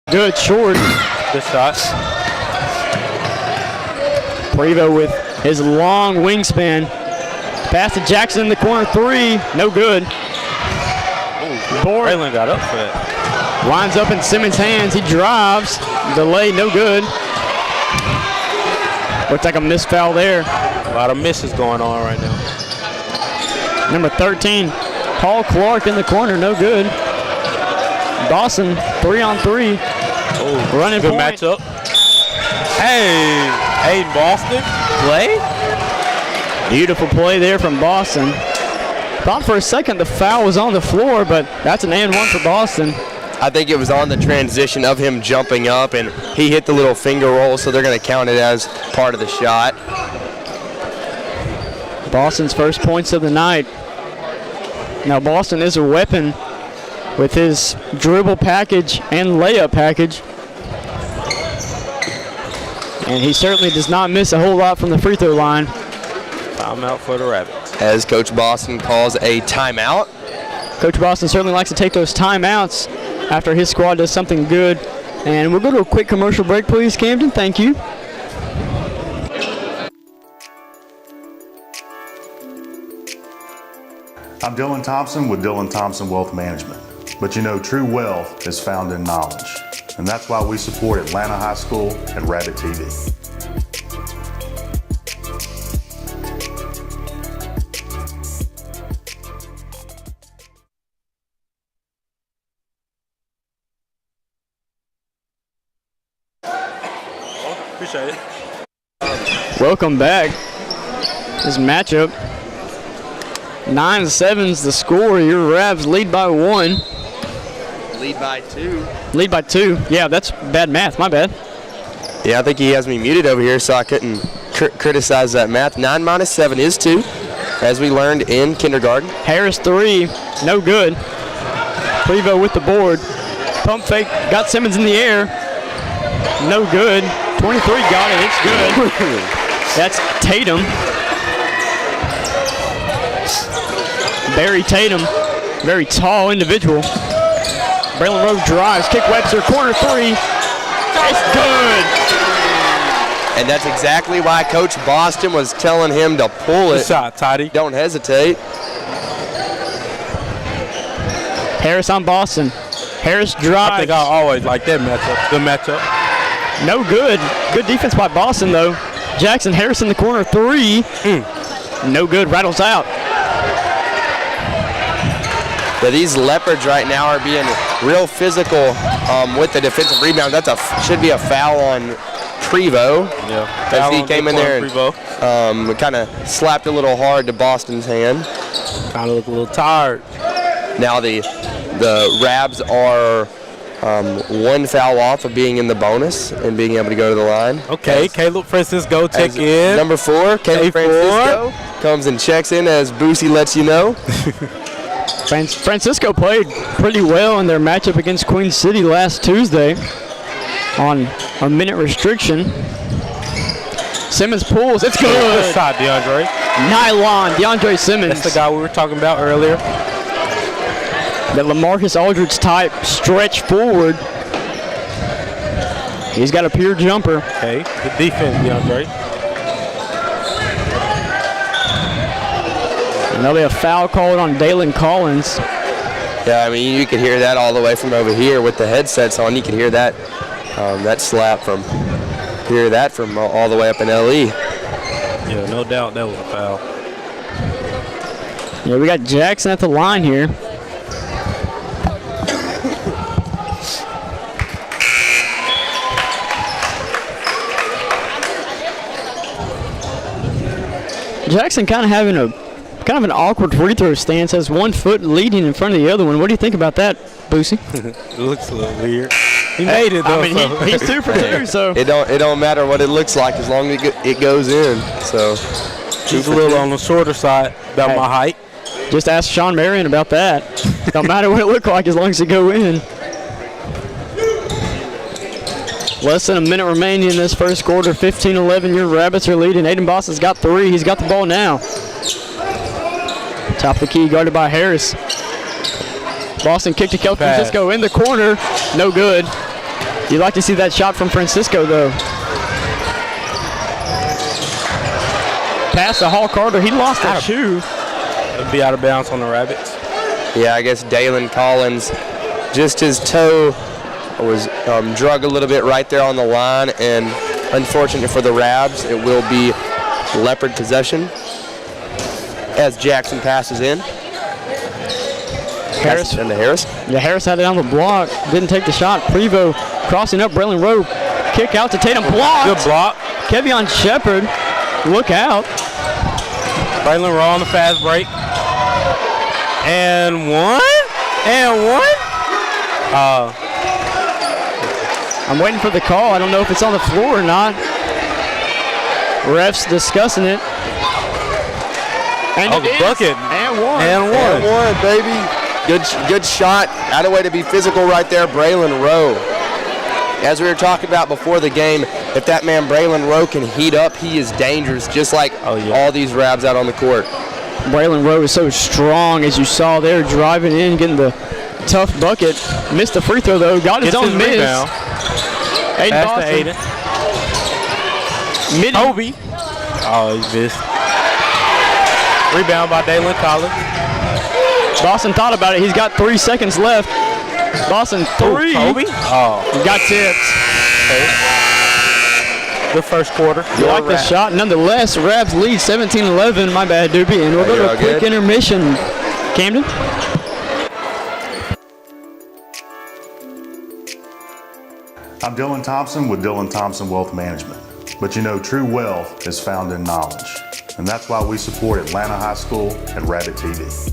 Good short. Good shot. Prevo with his long wingspan. Pass to Jackson in the corner, 3. No good. Braylon got up for that. Winds up in Simmons' hands. He drives. Delay, no good. Looks like a missed foul there. A lot of misses going on right now. Number 13, Paul Clark in the corner, no good. Dawson, 3-on-3. Oh, running good point. matchup. Hey, Boston, play. Beautiful play there from Boston. Thought for a second the foul was on the floor, but that's an and one for Boston. I think it was on the transition of him jumping up, and he hit the little finger roll, so they're going to count it as part of the shot. Boston's first points of the night. Now Boston is a weapon with his dribble package and layup package. And he certainly does not miss a whole lot from the free throw line. Timeout for the Rabbits. As Coach Boston calls a timeout. Coach Boston certainly likes to take those timeouts after his squad does something good. And we'll go to a quick commercial break, please, Camden. Thank you. I'm Dylan Thompson with Dylan Thompson Wealth Management. But you know, true wealth is found in knowledge. And that's why we support Atlanta High School and Rabbit TV. Appreciate it. Welcome back. This matchup. 9-7's the score. Your Ravs lead by 1. Lead by 2. Lead by 2. Yeah, that's bad math. My bad. Yeah, I think he has me muted over here, so I couldn't criticize that math. 9 minus 7 is 2, as we learned in kindergarten. Harris 3, no good. Prevo with the board. Pump fake, got Simmons in the air. No good. 23 got it, it's good. That's Tatum. Barry Tatum, very tall individual. Braylon Rowe drives, kick Webster, corner 3. It's good. And that's exactly why Coach Boston was telling him to pull it. Good shot, Toddy. Don't hesitate. Harris on Boston. Harris drives. I think I always like that matchup. Good matchup. No good. Good defense by Boston, though. Jackson Harris in the corner, 3. No good, rattles out. But these Leopards right now are being real physical with the defensive rebound. That should be a foul on Prevo. Yeah. As he came in there and kind of slapped a little hard to Boston's hand. Kind of look a little tired. Now the Rabs are 1 foul off of being in the bonus and being able to go to the line. Okay, Caleb Francisco check in. Number 4, Caleb Francisco comes and checks in as Boosie lets you know. Francisco played pretty well in their matchup against Queen City last Tuesday on a minute restriction. Simmons pulls, it's good. Good shot, DeAndre. Nylon, DeAndre Simmons. That's the guy we were talking about earlier. The LaMarcus Aldridge type stretch forward. He's got a pure jumper. Okay, good defense, DeAndre. And there'll be a foul called on Dalen Collins. Yeah, I mean, you could hear that all the way from over here with the headsets on. You could hear that that slap from all the way up in LE. Yeah, no doubt that was a foul. Yeah, we got Jackson at the line here. Jackson kind of having an awkward free throw stance, has 1 foot leading in front of the other one. What do you think about that, Boosie? It looks a little weird. He made it though. I mean, he's 2 for 2, so It don't matter what it looks like as long as it goes in. So he's a little on the shorter side, about my height. Just ask Sean Marion about that. Don't matter what it looked like as long as it go in. Less than a minute remaining in this first quarter. 15-11. Your Rabbits are leading. Aiden Boston's got 3. He's got the ball now. Top of the key, guarded by Harris. Boston kicked to Kel Francisco in the corner. No good. You'd like to see that shot from Francisco, though. Pass to Hall Carter. He lost that shoe. It'll be out of bounds on the Rabbits. Yeah, I guess Dalen Collins, just his toe was drug a little bit right there on the line, and unfortunate for the Rabs, it will be Leopard possession as Jackson passes in. Harris. And to Harris. Yeah, Harris had it on the block. Didn't take the shot. Prevost crossing up. Braylon Rowe. Kick out to Tatum. Blocked. Good block. Kevion Shepard. Look out. Braylon Rowe on the fast break. And one. I'm waiting for the call. I don't know if it's on the floor or not. Refs discussing it. And the bucket. And one. And one, baby. Good shot. Out of way to be physical right there, Braylon Rowe. As we were talking about before the game, if that man Braylon Rowe can heat up, he is dangerous, just like all these Rabs out on the court. Braylon Rowe is so strong, as you saw there, driving in, getting the tough bucket. Missed the free throw, though. Got his own miss. Rebound. Aiden Pass to Boston. Aiden. Toby. Oh, he missed. Rebound by Dalen Collins. Boston thought about it. He's got 3 seconds left. Boston three. Toby. Oh. He got tipped. The first quarter. You like the shot. Nonetheless, Rabs lead 17-11. My bad, Doobie. And we'll go to a quick intermission. Camden? I'm Dylan Thompson with Dylan Thompson Wealth Management. But you know, true wealth is found in knowledge. And that's why we support Atlanta High School and Rabbit TV.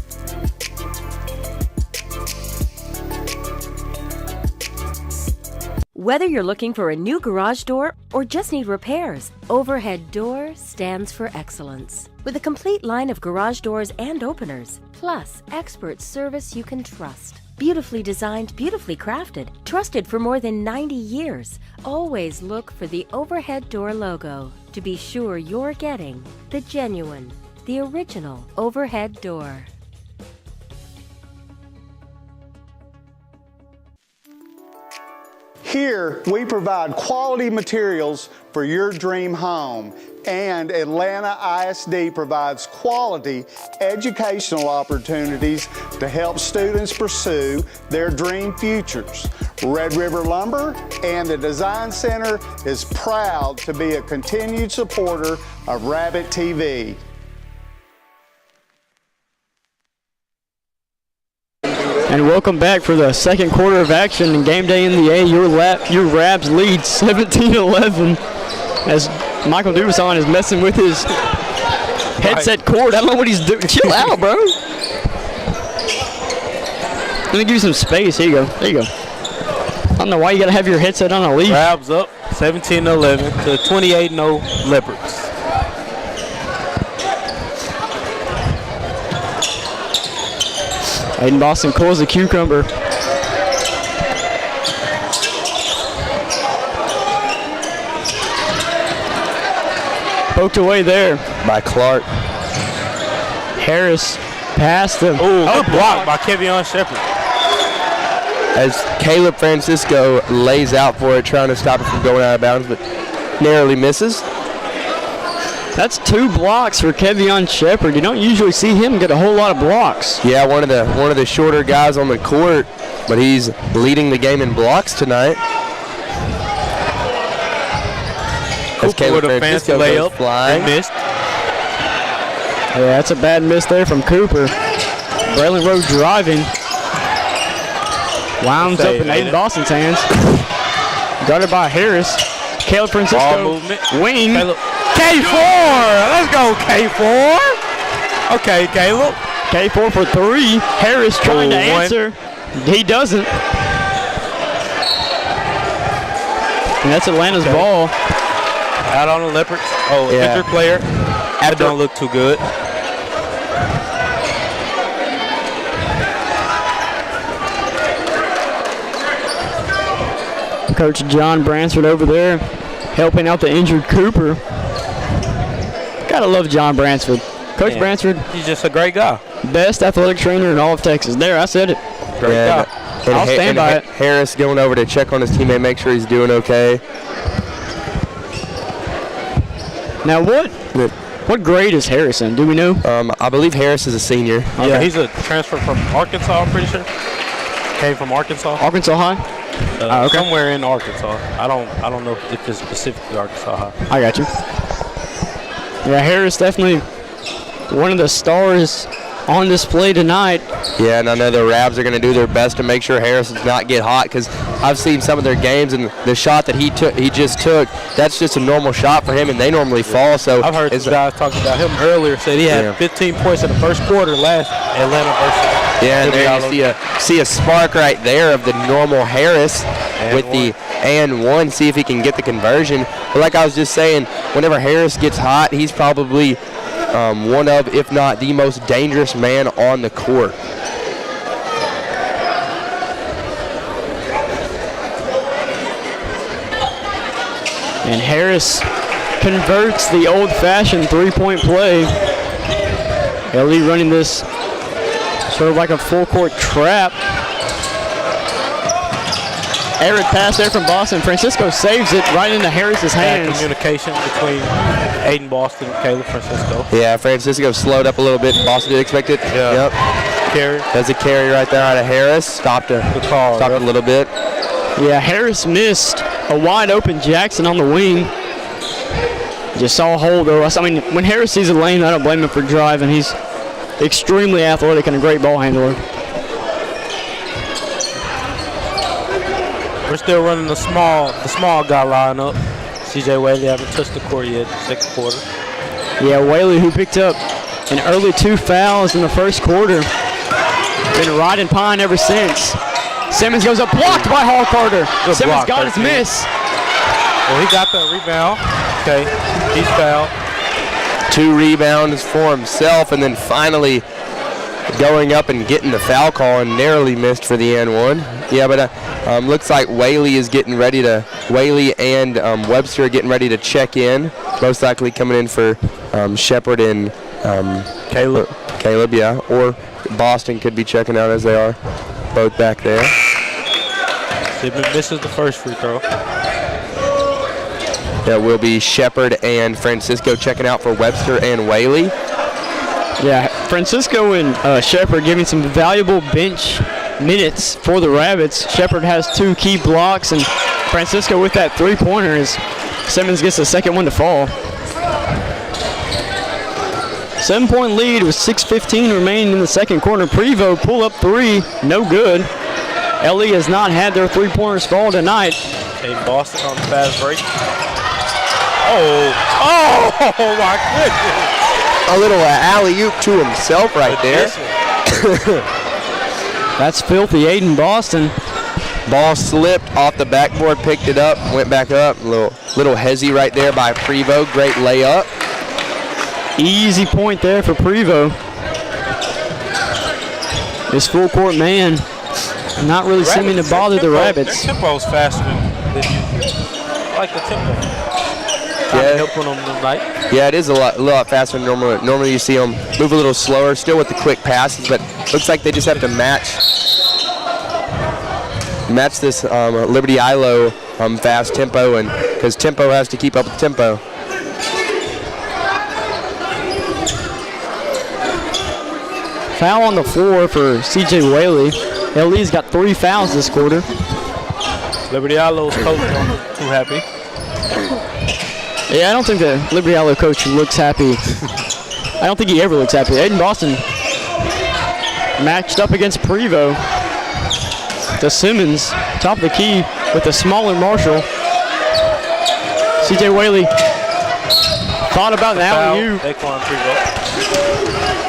Whether you're looking for a new garage door or just need repairs, Overhead Door stands for excellence. With a complete line of garage doors and openers, plus expert service you can trust. Beautifully designed, beautifully crafted, trusted for more than 90 years. Always look for the Overhead Door logo to be sure you're getting the genuine, the original Overhead Door. Here, we provide quality materials for your dream home, and Atlanta ISD provides quality educational opportunities to help students pursue their dream futures. Red River Lumber and the Design Center is proud to be a continued supporter of Rabbit TV. And welcome back for the second quarter of action in game day in the A. Your Rabs lead 17-11 as Michael Dubuisson is messing with his headset cord. I don't know what he's doing. Chill out, bro. Let me give you some space. Here you go. There you go. I don't know why you got to have your headset on a leash. Rabs up 17-11 to 28-0 Leopards. Aiden Boston calls the cucumber. Poked away there by Clark. Harris passed him. Good block by Kevion Shepard. As Caleb Francisco lays out for it, trying to stop it from going out of bounds, but narrowly misses. That's 2 blocks for Kevion Shepard. You don't usually see him get a whole lot of blocks. Yeah, one of the shorter guys on the court, but he's leading the game in blocks tonight. Cooper with a fancy layup. Flying. Missed. Yeah, that's a bad miss there from Cooper. Braylon Rowe driving. Wounds up in Aiden Boston's hands. Guarded by Harris. Caleb Francisco. Wing. K4! Let's go, K4! Okay, Caleb. K4 for 3. Harris trying to answer. He doesn't. And that's Atlanta's ball. Out on the Leopards. Oh, yeah. Injured player. That don't look too good. Coach John Bransford over there helping out the injured Cooper. Gotta love John Bransford. Coach Bransford. He's just a great guy. Best athletic trainer in all of Texas. There, I said it. Great guy. I'll stand by it. Harris going over to check on his teammate, make sure he's doing okay. Now what grade is Harris in? Do we know? I believe Harris is a senior. Okay. Yeah, he's a transfer from Arkansas, I'm pretty sure. Came from Arkansas. Arkansas High? Okay. Somewhere in Arkansas. I don't know if it's specifically Arkansas High. I got you. Yeah, Harris definitely one of the stars on display tonight. Yeah, and I know the Rabs are going to do their best to make sure Harris does not get hot, because I've seen some of their games, and the shot that he just took, that's just a normal shot for him, and they normally fall. So I've heard some guys talking about him earlier. Said he had 15 points in the first quarter last Atlanta versus. Yeah, and there you see a spark right there of the normal Harris with the and one. See if he can get the conversion. But like I was just saying, whenever Harris gets hot, he's probably one of, if not the most dangerous man on the court. And Harris converts the old-fashioned three-point play. Ellie running this sort of like a full-court trap. Arid pass there from Boston. Francisco saves it right into Harris's hands. Communication between Aiden Boston and Caleb Francisco. Yeah, Francisco slowed up a little bit. Boston did expect it. Yeah. Yep. Carry. Does a carry right there out of Harris. Stopped a little bit. Yeah, Harris missed a wide open Jackson on the wing. Just saw a hole though. I mean, when Harris sees a lane, I don't blame him for driving. He's extremely athletic and a great ball handler. We're still running the small guy lineup. CJ Whaley haven't touched the court yet, second quarter. Yeah, Whaley, who picked up an early 2 fouls in the first quarter. Been riding pine ever since. Simmons goes up, blocked by Hall Carter. Good Simmons block, got his miss. Well, he got that rebound. Okay, he's fouled. 2 rebounds for himself, and then finally going up and getting the foul call and narrowly missed for the and one. Yeah, but looks like Whaley and Webster are getting ready to check in. Most likely coming in for Shepard and Caleb. Caleb, yeah. Or Boston could be checking out, as they are both back there. Sidman misses the first free throw. That will be Shepard and Francisco checking out for Webster and Whaley. Yeah, Francisco and Shepard giving some valuable bench minutes for the Rabbits. Shepard has 2 key blocks, and Francisco with that three-pointer as Simmons gets the second one to fall. 7-point lead with 6:15 remaining in the second quarter. Prevost pull up 3, no good. LE has not had their three-pointers fall tonight. Okay, Boston on the fast break. Oh my goodness. A little alley-oop to himself right there. That's filthy. Aiden Boston. Ball slipped off the backboard, picked it up, went back up. Little hezzy right there by Prevost. Great layup. Easy point there for Prevost. This full court man not really seeming to bother the Rabbits. Their tempo is faster than usual. I like the tempo. Yeah, helping them tonight. Yeah, it is a lot faster than normal. Normally you see them move a little slower, still with the quick passes, but looks like they just have to match this Liberty Eylau fast tempo, and because tempo has to keep up with tempo. Foul on the floor for CJ Whaley. LE's got 3 fouls this quarter. Liberty Eilau's coach not too happy. Yeah, I don't think the Liberty Eylau coach looks happy. I don't think he ever looks happy. Aiden Boston matched up against Prevost. To Simmons, top of the key with the smaller Marshall. CJ Whaley thought about the alley-oop.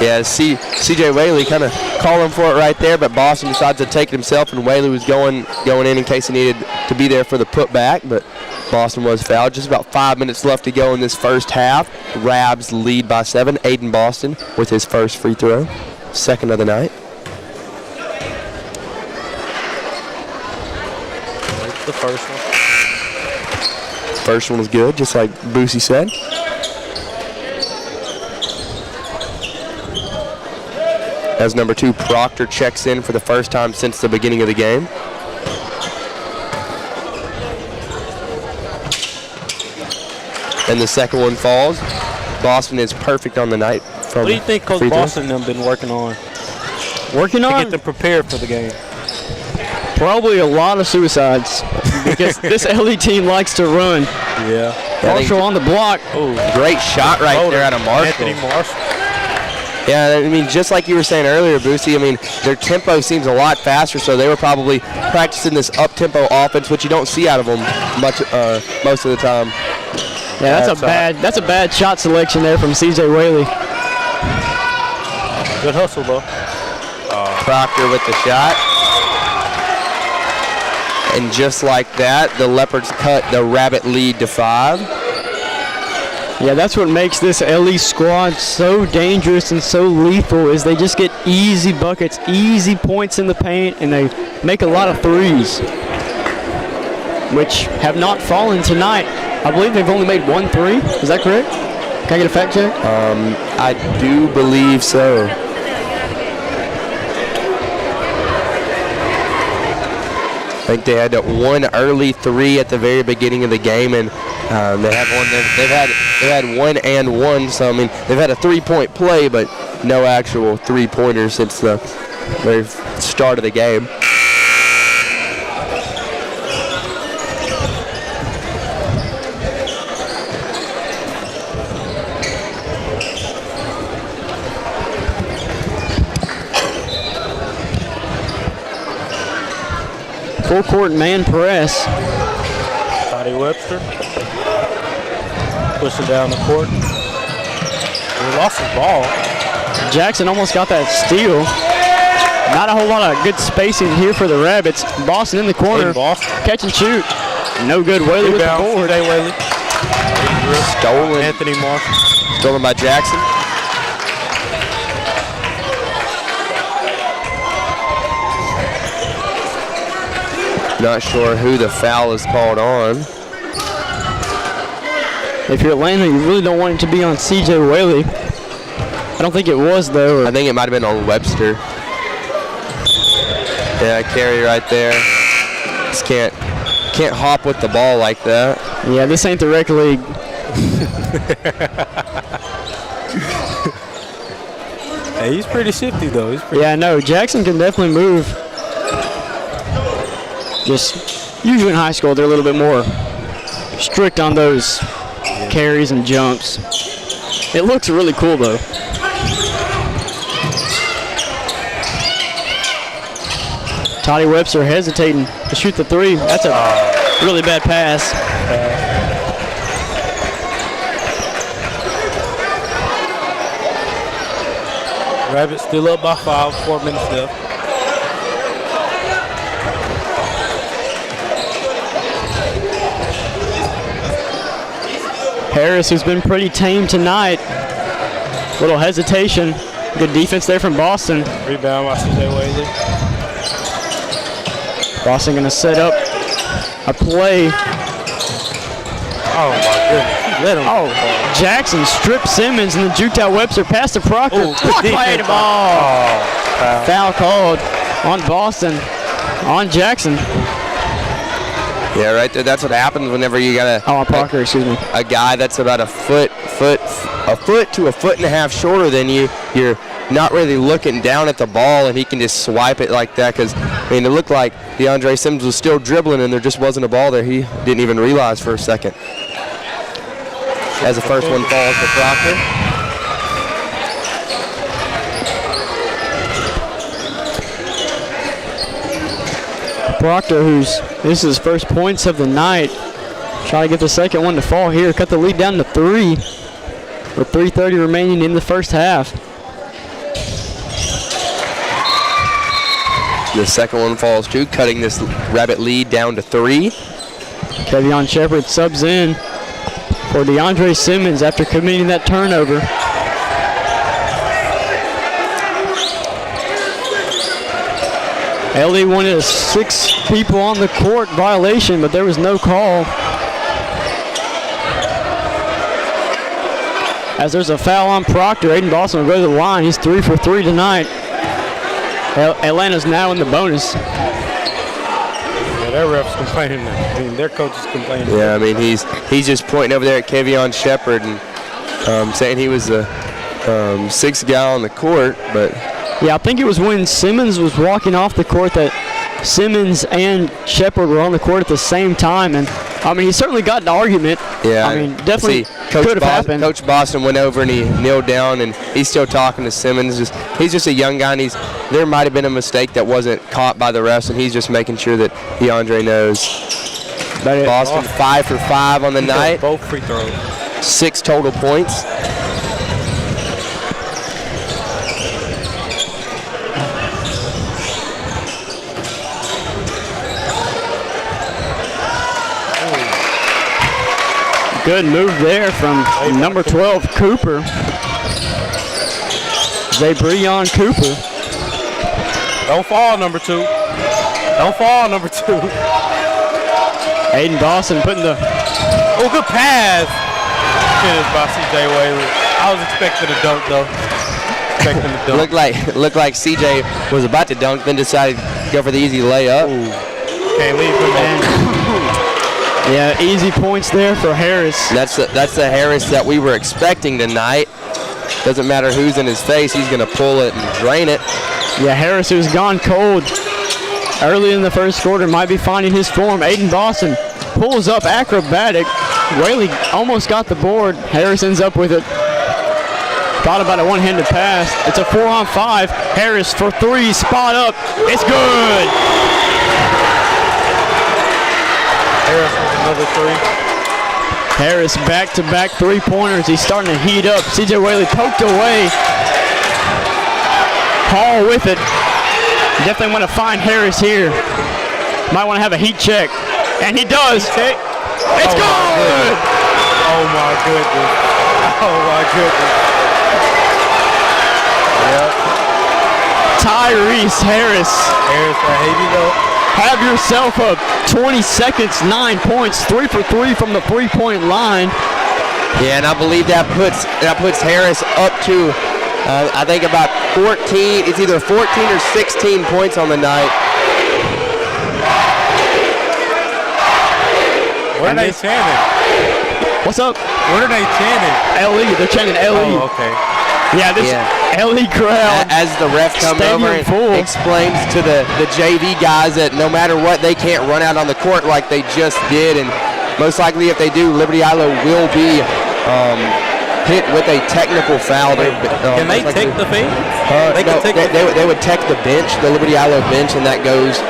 Yeah, CJ Whaley kind of calling for it right there, but Boston decides to take it himself, and Whaley was going in case he needed to be there for the putback, but Boston was fouled. Just about 5 minutes left to go in this first half. Rabs lead by 7. Aiden Boston with his first free throw, second of the night. The first one. First one was good, just like Boosie said. as number 2 Proctor checks in for the first time since the beginning of the game. And the second one falls. Boston is perfect on the night. What do you think Coach Boston and them been working on? Working on? To get them prepared for the game. Probably a lot of suicides because this LE team likes to run. Yeah. Marshall on the block. Oh, great shot right there out of Marshall. Anthony Marshall. Yeah, I mean, just like you were saying earlier, Boosie, I mean, their tempo seems a lot faster, so they were probably practicing this up-tempo offense, which you don't see out of them much most of the time. Yeah, that's a bad shot selection there from C.J. Whaley. Good hustle, though. Proctor with the shot. And just like that, the Leopards cut the Rabbit lead to 5. Yeah, that's what makes this LE squad so dangerous and so lethal is they just get easy buckets, easy points in the paint, and they make a lot of threes, which have not fallen tonight. I believe they've only made 1 3. Is that correct? Can I get a fact check? I do believe so. I think they had 1 early 3 at the very beginning of the game, and they have one. They've had 1 and 1. So I mean, they've had a 3-point play, but no actual 3-pointers since the very start of the game. Full court man press. Toddy Webster pushing down the court. We lost the ball. Jackson almost got that steal. Not a whole lot of good spacing here for the Rabbits. Boston in the corner. Catch and shoot. No good. Whaley with the board. Whaley. Stolen. Anthony Marshall. Stolen by Jackson. Not sure who the foul is called on. If you're Atlanta, you really don't want it to be on C.J. Whaley. I don't think it was, though. I think it might have been on Webster. Yeah, carry right there. Just can't hop with the ball like that. Yeah, this ain't the rec league. Hey, he's pretty shifty, though. Yeah, no, Jackson can definitely move. Just usually in high school, they're a little bit more strict on those carries and jumps. It looks really cool, though. Toddy Webster hesitating to shoot the 3. That's a really bad pass. Rabbits still up by 5, 4 minutes left. Harris, who's been pretty tame tonight. Little hesitation. Good defense there from Boston. Rebound by C.J. Whaley. Boston going to set up a play. Oh, my goodness. Let him. Oh, Jackson stripped Simmons and then juked out Webster past the Proctor. Played the ball. Foul called on Boston, on Jackson. Yeah, right there. That's what happens whenever you got on Proctor, excuse me. A guy that's about a foot to a foot and a half shorter than you. You're not really looking down at the ball, and he can just swipe it like that. Because I mean, it looked like DeAndre Simmons was still dribbling, and there just wasn't a ball there. He didn't even realize for a second. As the first one falls for Proctor. Proctor, this is his first points of the night. Try to get the second one to fall here. Cut the lead down to 3 with 3:30 remaining in the first half. The second one falls too, cutting this Rabbit lead down to 3. Kevion Shepard subs in for DeAndre Simmons after committing that turnover. LE wanted a 6 people on the court violation, but there was no call. As there's a foul on Proctor, Aiden Boston will go to the line. He's 3 for 3 tonight. Atlanta's now in the bonus. Yeah, their refs complaining. I mean, their coach is complaining. Yeah, I mean, he's just pointing over there at Kevion Shepard and saying he was the sixth guy on the court, but Yeah, I think it was when Simmons was walking off the court that Simmons and Shepard were on the court at the same time, and I mean, he certainly got an argument. yeah, I mean, definitely Coach could have happened. Coach Boston went over and he kneeled down, and he's still talking to Simmons. He's just a young guy, and there might have been a mistake that wasn't caught by the refs, and he's just making sure that DeAndre knows. Boston 5 for 5 on the night. Both free throws. 6 total points. Good move there from number 12, Cooper. Zabrion Cooper. Don't fall, number 2. Don't fall, number 2. Aiden Dawson putting the... Oh, good pass. Finished by C.J. Whaley. I was expecting a dunk, though. Looked like CJ was about to dunk, then decided to go for the easy layup. Ooh. Can't leave him on. Yeah, easy points there for Harris. That's the Harris that we were expecting tonight. Doesn't matter who's in his face, he's going to pull it and drain it. Yeah, Harris, who's gone cold early in the first quarter, might be finding his form. Aiden Dawson pulls up acrobatic. Whaley almost got the board. Harris ends up with it. Thought about a one-handed pass. It's a 4-on-5. Harris for 3, spot up. It's good. Harris with another 3. Harris back-to-back three-pointers. He's starting to heat up. C.J. Whaley poked away. Hall with it. Definitely want to find Harris here. Might want to have a heat check. And he does. It's good. Oh, my goodness. Oh, my goodness. Yep. Tyrese Harris. Harris, I hate you, though. Have yourself a 20 seconds, 9 points, 3 for 3 from the three-point line. Yeah, and I believe that puts Harris up to, I think about 14. It's either 14 or 16 points on the night. What are they chanting? What's up? What are they chanting? LE. They're chanting LE. Oh, okay. Yeah, this LE crowd. As the ref comes over and explains to the JV guys that no matter what, they can't run out on the court like they just did, and most likely if they do, Liberty Eylau will be hit with a technical foul. Can they take the fee? They would tech the bench, the Liberty Eylau bench, and that goes.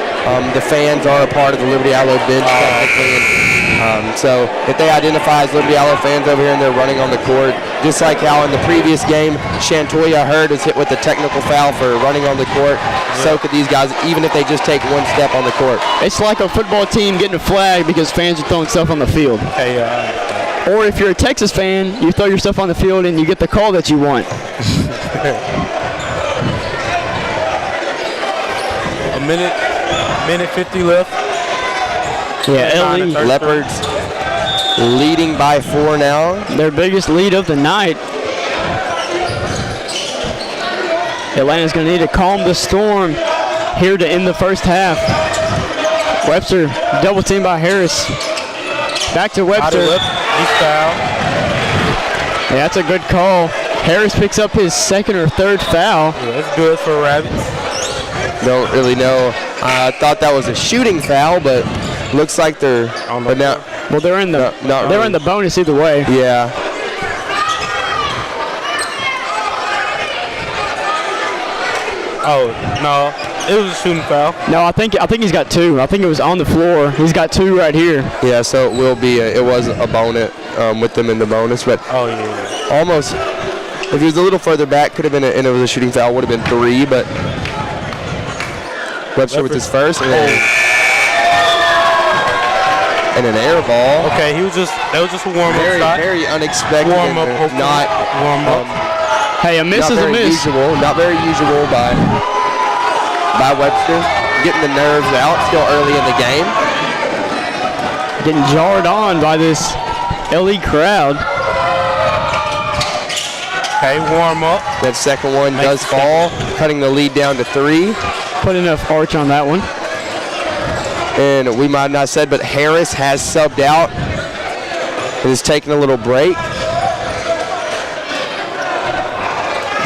The fans are a part of the Liberty Eylau bench technically. So if they identify as Liberty Eylau fans over here and they're running on the court, just like how in the previous game, Shantoya Hurd is hit with a technical foul for running on the court, so could these guys, even if they just take one step on the court. It's like a football team getting a flag because fans are throwing stuff on the field. Hey, or if you're a Texas fan, you throw your stuff on the field and you get the call that you want. A minute 50 left. Yeah, LE. Leopards leading by 4 now. Their biggest lead of the night. Atlanta's going to need to calm the storm here to end the first half. Webster double teamed by Harris. Back to Webster. He's fouled. Yeah, that's a good call. Harris picks up his second or third foul. Yeah, that's good for Rabbits. Don't really know. I thought that was a shooting foul, but looks like they're on the now. Well, they're in the in the bonus either way. Yeah. Oh no, it was a shooting foul. No, I think he's got 2. I think it was on the floor. He's got 2 right here. Yeah, so it will be. It was a bonus with them in the bonus, but almost. If he was a little further back, could have been, and it was a shooting foul, would have been 3, but. Webster with his first, and an air ball. Okay, that was just a warm-up shot. Very unexpected. Warm-up, not warm-up. Hey, a miss is a miss. Not very usual by Webster. Getting the nerves out still early in the game. Getting jarred on by this LE crowd. Okay, warm up. That second one does fall, cutting the lead down to 3. Put enough arch on that one. And we might not have said, but Harris has subbed out. Is taking a little break.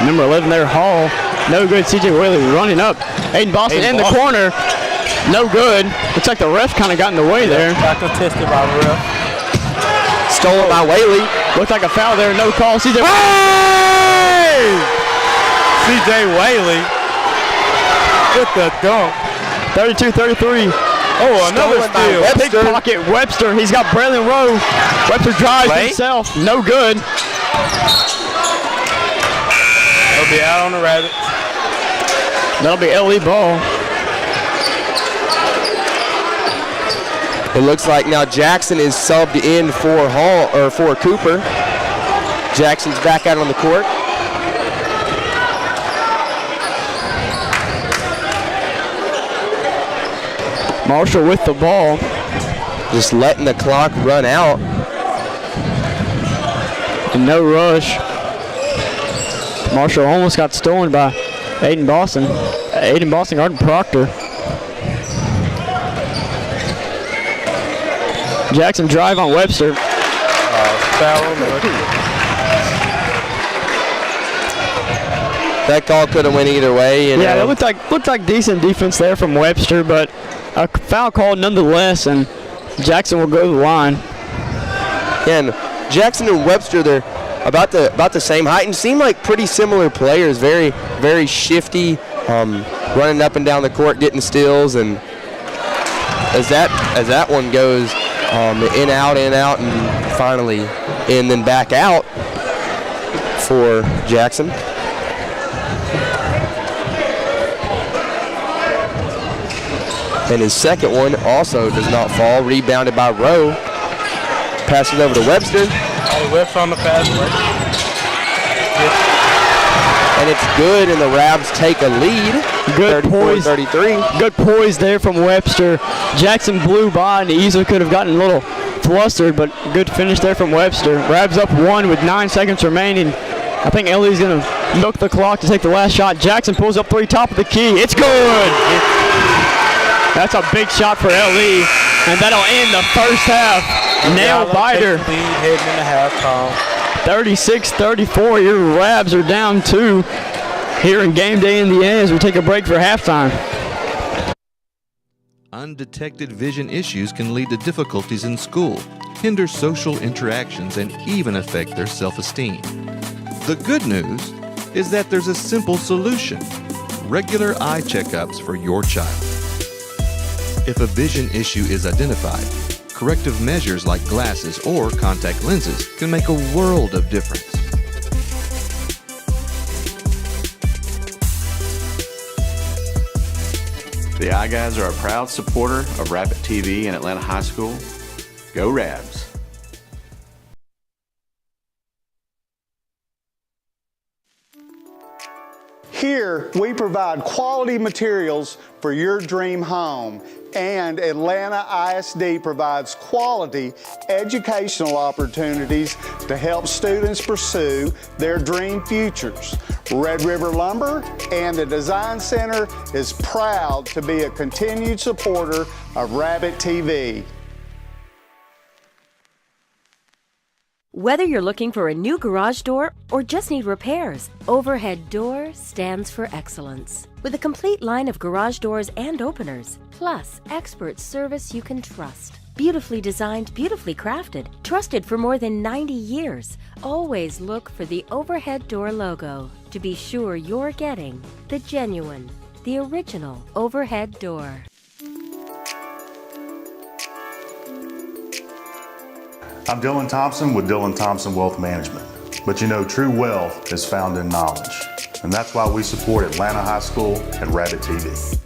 Number 11 there, Hall. No good. CJ Whaley running up. Aiden Boston in the corner. No good. Looks like the ref kind of got in the way there. Got contested by the ref. Stolen by Whaley. Looked like a foul there. No call. CJ. Hey! CJ Whaley with the dunk. 32-33. Oh, another Stolen by steal. Webster. Pickpocket Webster. He's got Braylon Rowe. Webster drives himself. No good. He'll be out on the Rabbit. That'll be LE ball. It looks like now Jackson is subbed in for Hall or for Cooper. Jackson's back out on the court. Marshall with the ball. Just letting the clock run out. And no rush. Marshall almost got stolen by Aiden Boston. Aiden Boston guarding Proctor. Jackson drive on Webster. Foul. That call could have went either way. You Yeah, know. it looked like decent defense there from Webster, but a foul call nonetheless, and Jackson will go to the line. And Jackson and Webster, they're about the same height and seem like pretty similar players. Very, very shifty, running up and down the court, getting steals, and as that one goes, in out, and finally in, then back out for Jackson. And his second one also does not fall. Rebounded by Rowe. Passes over to Webster. Webster on the fast break. And it's good, and the Rabs take a lead. Good poise. 34-33. Good poise there from Webster. Jackson blew by and easily could have gotten a little flustered, but good finish there from Webster. Rabs up 1 with 9 seconds remaining. I think Ellie's going to milk the clock to take the last shot. Jackson pulls up 3, top of the key. It's good. That's a big shot for LE, and that'll end the first half. Nail biter. Heading into halftime. 36-34. Your Rabs are down 2 here in game day in the A as we take a break for halftime. Undetected vision issues can lead to difficulties in school, hinder social interactions, and even affect their self-esteem. The good news is that there's a simple solution: regular eye checkups for your child. If a vision issue is identified, corrective measures like glasses or contact lenses can make a world of difference. The Eye Guys are a proud supporter of Rabbit TV and Atlanta High School. Go Rabs! Here, we provide quality materials for your dream home, and Atlanta ISD provides quality educational opportunities to help students pursue their dream futures. Red River Lumber and the Design Center is proud to be a continued supporter of Rabbit TV. Whether you're looking for a new garage door or just need repairs, Overhead Door stands for excellence. With a complete line of garage doors and openers, plus expert service you can trust. Beautifully designed, beautifully crafted, trusted for more than 90 years. Always look for the Overhead Door logo to be sure you're getting the genuine, the original Overhead Door. I'm Dylan Thompson with Dylan Thompson Wealth Management. But you know, true wealth is found in knowledge. And that's why we support Atlanta High School and Rabbit TV.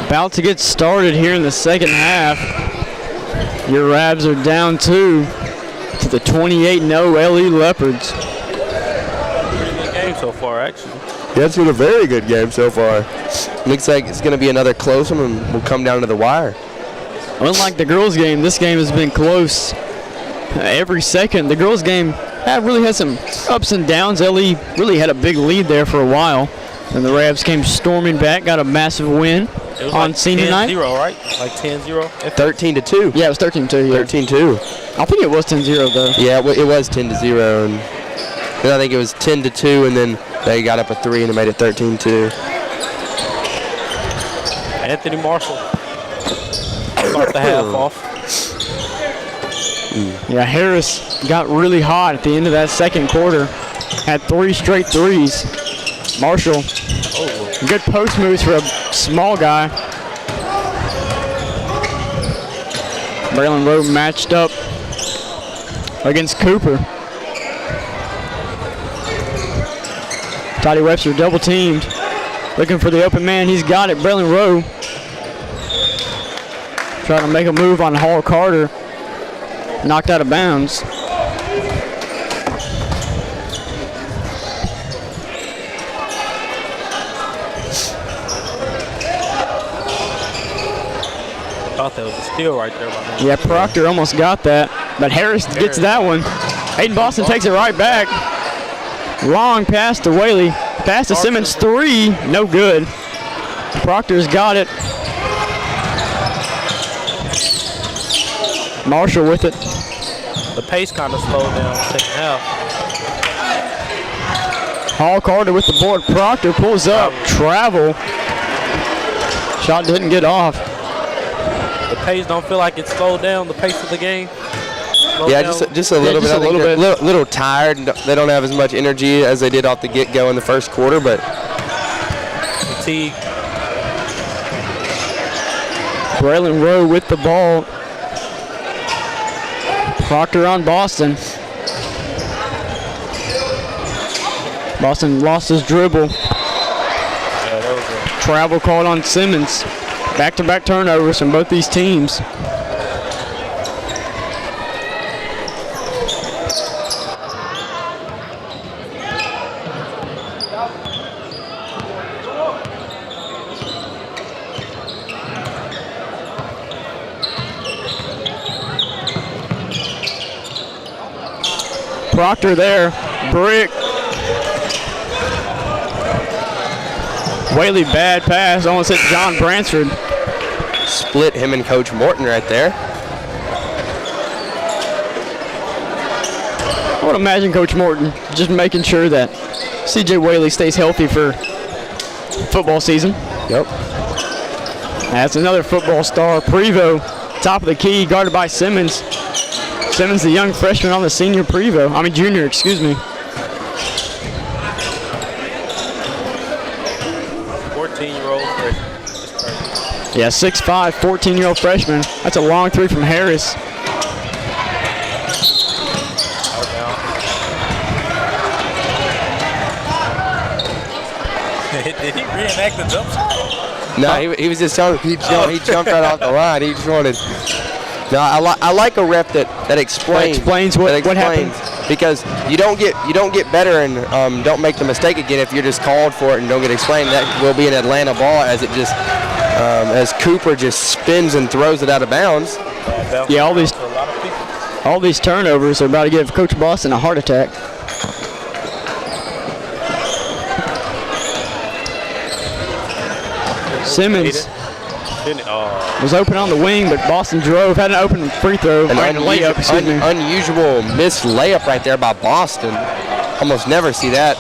About to get started here in the second half. Your Rabs are down 2 to the 28-0 LE Leopards. Pretty good game so far, actually. Yeah, it's been a very good game so far. Looks like it's going to be another close one and we'll come down to the wire. Unlike the girls' game, this game has been close every second. The girls' game really had some ups and downs. LE really had a big lead there for a while. And the Rabs came storming back, got a massive win on like senior night. 10-0, right? Like 10-0? 13-2. Yeah, it was 13-2. Yeah. 13-2. I think it was 10-0 though. Yeah, it was 10-0, and then I think it was 10-2, and then they got up a 3 and it made it 13-2. Anthony Marshall start the half off. Yeah, Harris got really hot at the end of that second quarter. Had 3 straight threes. Marshall, good post moves for a small guy. Braylon Rowe matched up against Cooper. Toddy Webster double teamed. Looking for the open man. He's got it. Braylon Rowe trying to make a move on Hall Carter. Knocked out of bounds. Thought that was a steal right there. Yeah, Proctor almost got that, but Harris gets that one. Hayden Boston takes it right back. Long pass to Whaley. Pass to Simmons, 3, no good. Proctor's got it. Marshall with it. The pace kind of slowed down in the second half. Hall Carter with the board. Proctor pulls up. Travel. Shot didn't get off. The pace don't feel like it slowed down, the pace of the game. Yeah, just a little bit. I think they're a little tired, and they don't have as much energy as they did off the get-go in the first quarter, but fatigue. Braylon Rowe with the ball. Proctor on Boston. Boston lost his dribble. Yeah, that was a Travel called on Simmons. Back-to-back turnovers from both these teams. Proctor there. Brick. Whaley, bad pass. Almost hit John Bransford. Split him and Coach Morton right there. I would imagine Coach Morton just making sure that C.J. Whaley stays healthy for football season. Yep. That's another football star. Prevost, top of the key, guarded by Simmons. Simmons, the young freshman on the junior, excuse me. 14-year-old freshman. Yeah, 6'5", 14-year-old freshman. That's a long three from Harris. Did he reenact the jump shot? No, he was just telling he jumped right off the line. He just wanted. No, I like a ref that explains what happened. Because you don't get better and don't make the mistake again if you're just called for it and don't get explained. That will be an Atlanta ball as Cooper just spins and throws it out of bounds. Yeah, all these turnovers are about to give Coach Boston a heart attack. Simmons was open on the wing, but Boston drove, had an open free throw, unusual missed layup right there by Boston. Almost never see that.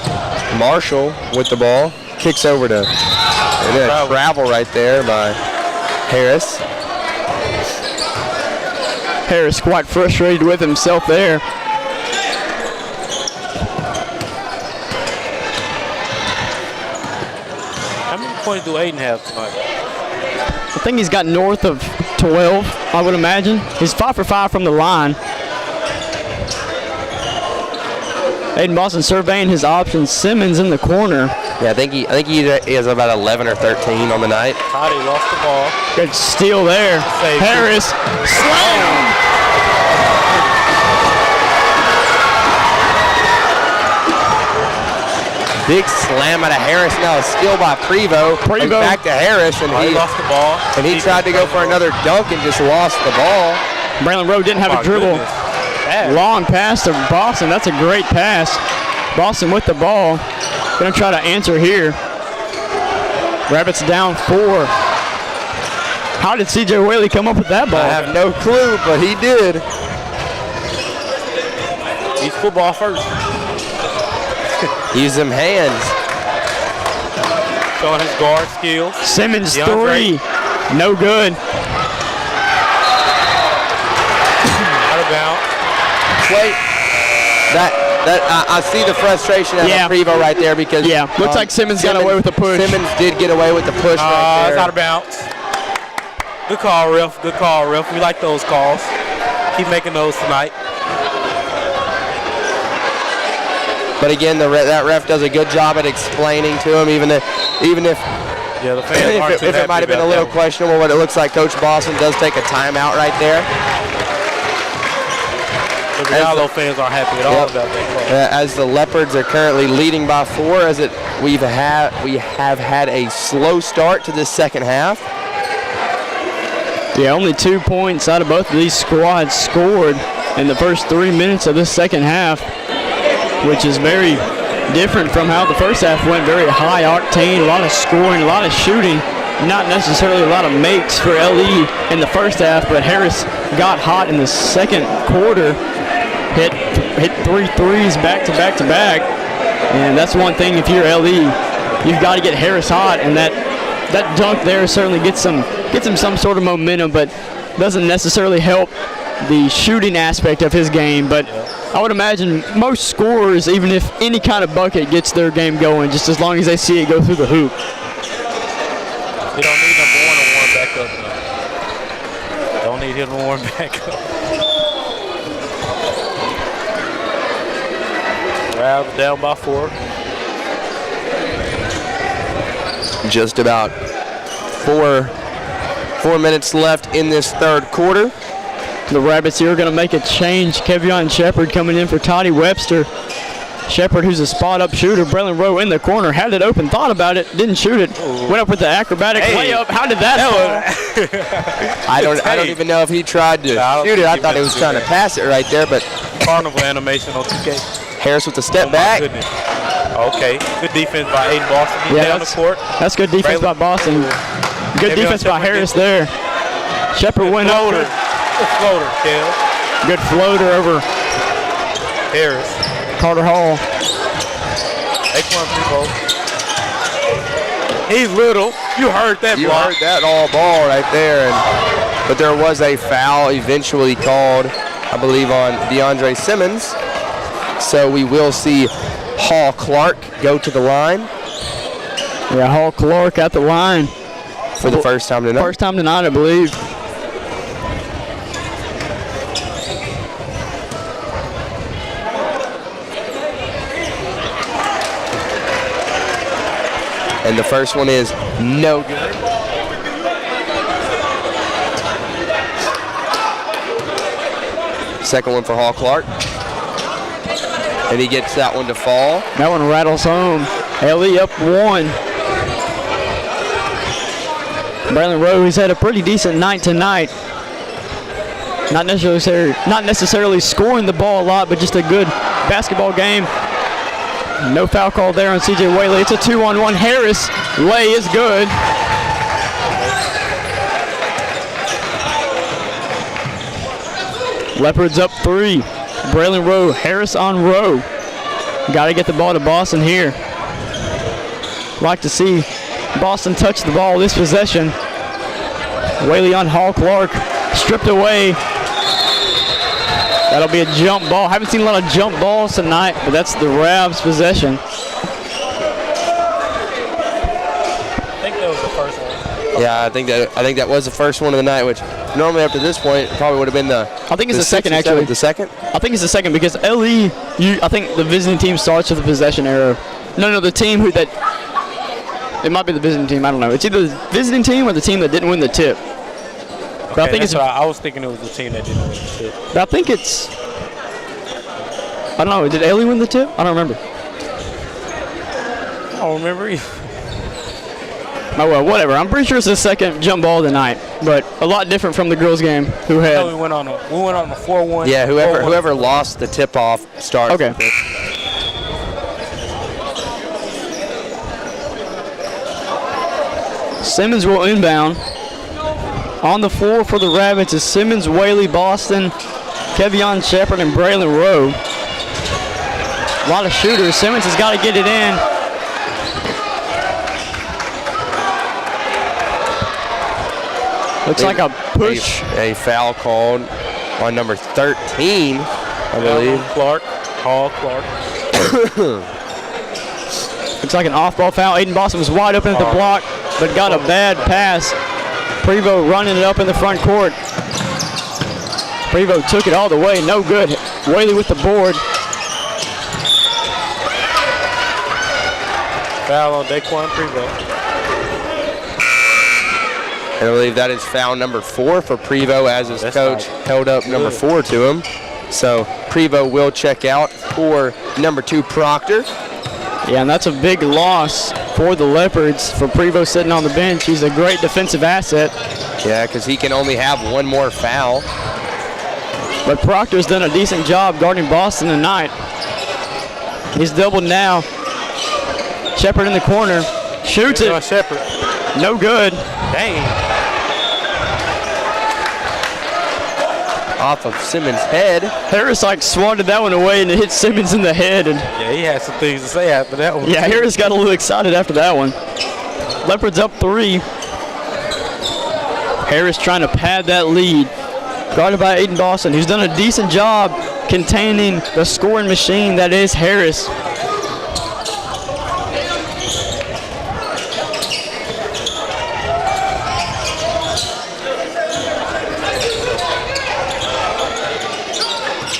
Marshall with the ball, kicks over to travel right there by Harris. Harris quite frustrated with himself there. How many points do Aiden have tonight? I think he's got north of 12, I would imagine. He's 5 for 5 from the line. Aiden Boston surveying his options. Simmons in the corner. Yeah, I think he has about 11 or 13 on the night. Toddy lost the ball. Good steal there. Harris slam. Big slam out of Harris. Now a steal by Prevost. Back to Harris, and he lost the ball. And he tried to go for another dunk and just lost the ball. Braylon Rowe didn't have a dribble. Long pass to Boston. That's a great pass. Boston with the ball. Gonna try to answer here. Rabbits down 4. How did C.J. Whaley come up with that ball? I have no clue, but he did. He's football first. Use them hands. Showing his guard skills. Simmons 3. No good. Out of bounds. Wait. I see the frustration out of Prevost right there because looks like Simmons got away with the push. Simmons did get away with the push right there. It's out of bounds. Good call, ref. Good call, ref. We like those calls. Keep making those tonight. But again, that ref does a good job at explaining to him, even if the fans if it might have been a little questionable. What it looks like, Coach Boston does take a timeout right there. The Eylau fans aren't happy at all about that call. As the Leopards are currently leading by 4, we have had a slow start to this second half. Yeah, only 2 points out of both of these squads scored in the first 3 minutes of this second half, which is very different from how the first half went. Very high octane, a lot of scoring, a lot of shooting. Not necessarily a lot of makes for LE in the first half, but Harris got hot in the second quarter. Hit 3 threes back to back to back. And that's one thing, if you're LE, you've got to get Harris hot, and that dunk there certainly gets him some sort of momentum, but doesn't necessarily help the shooting aspect of his game. But I would imagine most scorers, even if any kind of bucket gets their game going, just as long as they see it go through the hoop. He don't need number 1 to warm back up now. Don't need him to warm back up. Ravs down by 4. Just about 4 minutes left in this third quarter. The Rabbits here are going to make a change. Kevion Shepard coming in for Toddy Webster. Shepard, who's a spot-up shooter. Braylon Rowe in the corner, had it open, thought about it, didn't shoot it. Went up with the acrobatic layup. How did that fall? I don't even know if he tried to shoot it. I thought he was trying to pass it right there, but carnival animation on 2K. Harris with the step Oh, my back. goodness. Okay, good defense by Aiden Boston. He's down the court. That's good defense by Boston. Good defense by Harris there. Shepard went over. Good floater, Kel. Good floater over Harris. Carter Hall. Daquan Prebo. He's little. You heard that You block. heard that all ball right there. But there was a foul eventually called, I believe, on DeAndre Simmons. So we will see Hall Clark go to the line. Yeah, Hall Clark at the line. For the first time tonight. First time tonight, I believe. And the first one is no good. Second one for Hall Clark. And he gets that one to fall. That one rattles home. Ellie up 1. Braylon Rowe has had a pretty decent night tonight. Not necessarily scoring the ball a lot, but just a good basketball game. No foul call there on CJ Whaley. It's a 2-on-1. Harris lay is good. Leopards up 3. Braylon Rowe, Harris on Rowe. Got to get the ball to Boston here. Like to see Boston touch the ball this possession. Whaley on Hall Clark, stripped away. That'll be a jump ball. Haven't seen a lot of jump balls tonight, but that's the Ravs' possession. I think that was the first one. Yeah, I think that was the first one of the night, which normally after this point it probably would have been the. I think it's the second actually. The second? I think it's the second because LE. I think the visiting team starts with the possession arrow. No, the team who that. It might be the visiting team. I don't know. It's either the visiting team or the team that didn't win the tip. But I think it's. I was thinking it was the team that didn't win the tip. But I think it's. I don't know. Did Ellie win the tip? I don't remember. I don't remember either. Oh well, whatever. I'm pretty sure it's the second jump ball of the night, but a lot different from the girls' game. Who had? No, we went on a 4-1. Yeah, whoever lost the tip off starts. Okay. With it. Simmons will inbound. On the floor for the Rabbits is Simmons, Whaley, Boston, Kevion Shepard, and Braylon Rowe. A lot of shooters. Simmons has got to get it in. Looks like a push. A foul called on number 13, I believe. Hall Clark. Looks like an off-ball foul. Aiden Boston was wide open at the block, but got a bad pass. Prevost running it up in the front court. Prevost took it all the way. No good. Whaley with the board. Foul on Daquan Prevost. And I believe that is foul number 4 for Prevost as his coach held up number 4 to him. So Prevost will check out for number 2 Proctor. Yeah, and that's a big loss for the Leopards. For Prevost sitting on the bench, he's a great defensive asset. Yeah, because he can only have one more foul. But Proctor's done a decent job guarding Boston tonight. He's doubled now. Shepard in the corner. Shoots it. Shepard. No good. Dang. Off of Simmons' head. Harris swatted that one away and it hit Simmons in the head. And yeah, he had some things to say after that one. Yeah, Harris got a little excited after that one. Leopards up 3. Harris trying to pad that lead. Guarded by Aiden Boston, who's done a decent job containing the scoring machine that is Harris.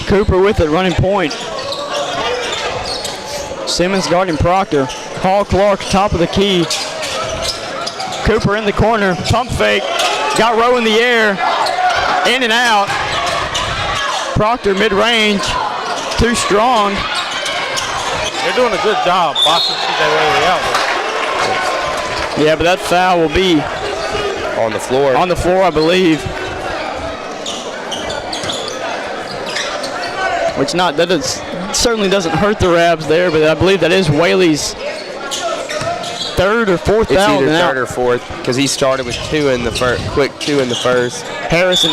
Cooper with it, running point. Simmons guarding Proctor. Hall Clark, top of the key. Cooper in the corner, pump fake. Got Rowe in the air, in and out. Proctor mid-range, too strong. They're doing a good job. Boston keep that way out. Yeah, but that foul will be on the floor. On the floor, I believe. certainly doesn't hurt the Rabs there, but I believe that is Whaley's third or fourth It's foul either now. third or fourth because he started with two in the first. Harrison.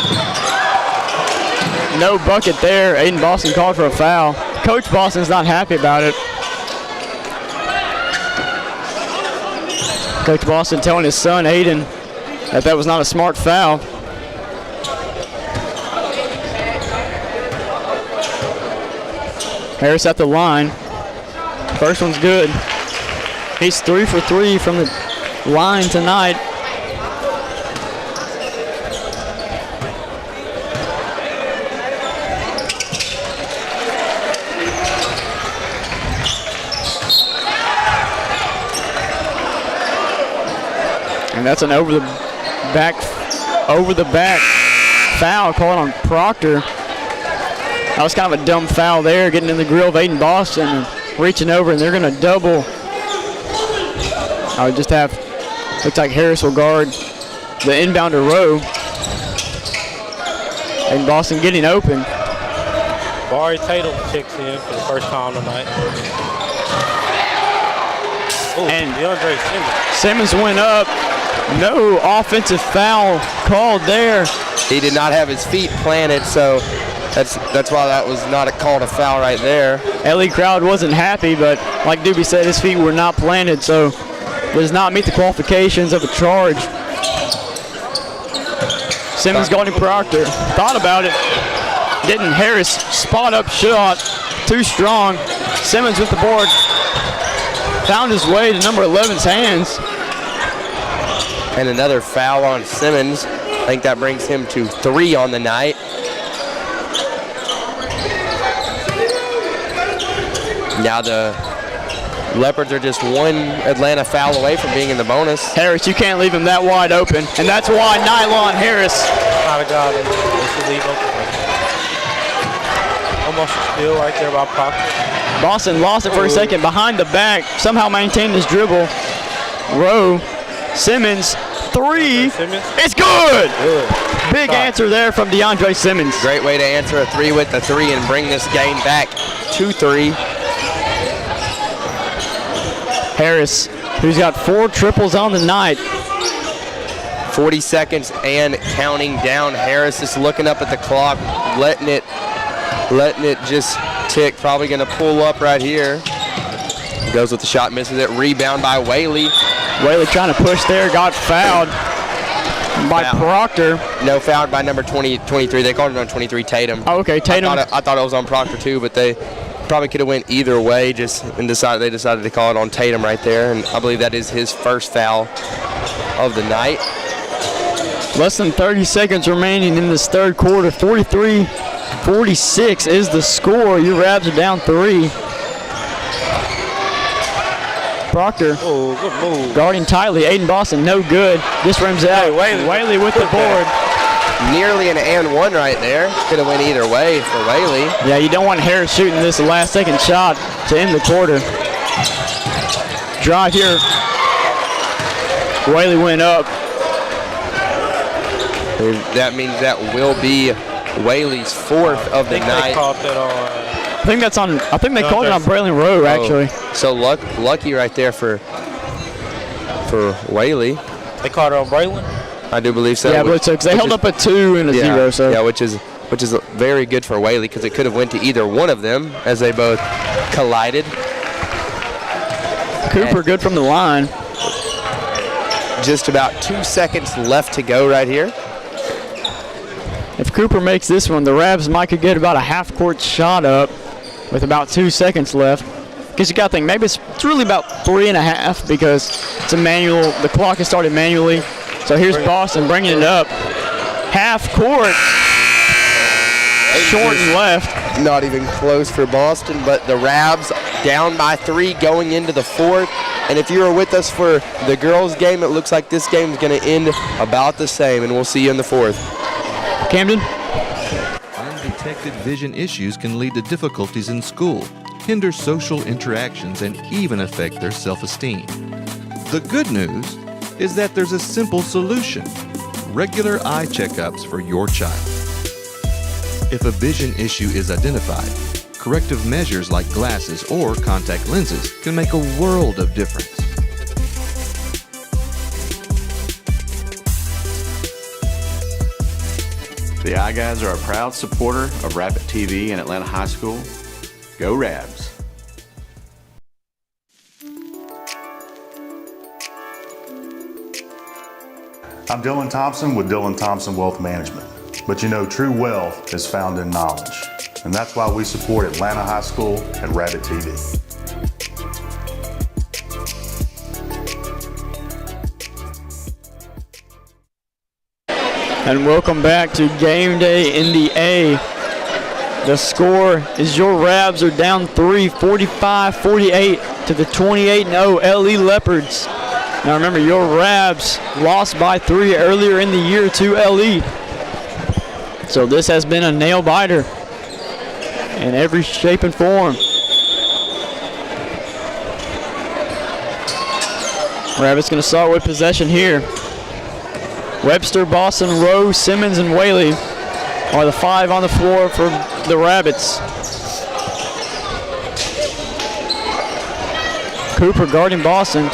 No bucket there. Aiden Boston called for a foul. Coach Boston's not happy about it. Coach Boston telling his son, Aiden, that was not a smart foul. Harris at the line. First one's good. He's 3 for 3 from the line tonight. And that's an over the back foul called on Proctor. That was kind of a dumb foul there, getting in the grill of Aiden Boston and reaching over, and they're going to double. I would just have, looks like Harris will guard the inbounder Rowe. Aiden Boston getting open. Barry Tatum checks in for the first time tonight. Ooh, And DeAndre Simmons went up. No offensive foul called there. He did not have his feet planted, so that's why that was not called a foul right there. LE crowd wasn't happy, but like Doobie said, his feet were not planted, so does not meet the qualifications of a charge. Simmons guarding Proctor. Thought about it. Didn't. Harris spot up shot. Too strong. Simmons with the board. Found his way to number 11's hands. And another foul on Simmons. I think that brings him to 3 on the night. Now the Leopards are just one Atlanta foul away from being in the bonus. Harris, you can't leave him that wide open. And that's why Nylon Harris. Not a guy that should leave open. Almost a steal right there by Proctor. Boston lost it for a second behind the back. Somehow maintained his dribble. Rowe. Simmons. 3. Simmons. It's good. Big Shot. answer there from DeAndre Simmons. Great way to answer a 3 with the 3 and bring this game back to 3. Harris, who's got 4 triples on the night. 40 seconds and counting down. Harris is looking up at the clock, letting it just tick. Probably going to pull up right here. Goes with the shot, misses it. Rebound by Whaley. Whaley trying to push there, got fouled by Proctor. No, fouled by number 23. They called it on 23, Tatum. Oh, okay, Tatum. I thought it was on Proctor too, but they probably could have went either way. They decided to call it on Tatum right there, and I believe that is his first foul of the night. Less than 30 seconds remaining in this third quarter. 43-46 is the score. Your Rabs are down 3. Proctor Good move. guarding tightly. Aiden Boston, no good. This rims out. Whaley with the board. Nearly an and one right there. Could have went either way for Whaley. Yeah, you don't want Harris shooting this last second shot to end the quarter. Drive here. Whaley went up. That means that will be Whaley's 4th of the I think night. they called that on. I think they called it on Braylon Rowe, actually. So lucky right there for Whaley. They called it on Braylon? I do believe so. Yeah, I believe so, because they held up a 2 and a 0. So yeah, which is very good for Whaley because it could have went to either one of them as they both collided. Cooper good from the line. Just about 2 seconds left to go right here. If Cooper makes this one, the Rabs might could get about a half-court shot up with about 2 seconds left. Because you got to think, maybe it's really about 3.5 because it's a manual. The clock is started manually. So here's Boston bringing it up. Half court. Short and left. Not even close for Boston, but the Rabs down by 3 going into the 4th. And if you were with us for the girls' game, it looks like this game is going to end about the same, and we'll see you in the 4th. Camden? Undetected vision issues can lead to difficulties in school, hinder social interactions, and even affect their self-esteem. The good news is that there's a simple solution: regular eye checkups for your child. If a vision issue is identified, corrective measures like glasses or contact lenses can make a world of difference. The Eye Guys are a proud supporter of Rabbit TV and Atlanta High School. Go Rabs! I'm Dylan Thompson with Dylan Thompson Wealth Management. But you know, true wealth is found in knowledge. And that's why we support Atlanta High School and Rabbit TV. And welcome back to game day in the A. The score is your Rabs are down 3, 45-48 to the 28-0 LE Leopards. Now remember, your Rabs lost by 3 earlier in the year to LE. So this has been a nail biter in every shape and form. Rabbits going to start with possession here. Webster, Boston, Rowe, Simmons, and Whaley are the 5 on the floor for the Rabbits. Cooper guarding Boston.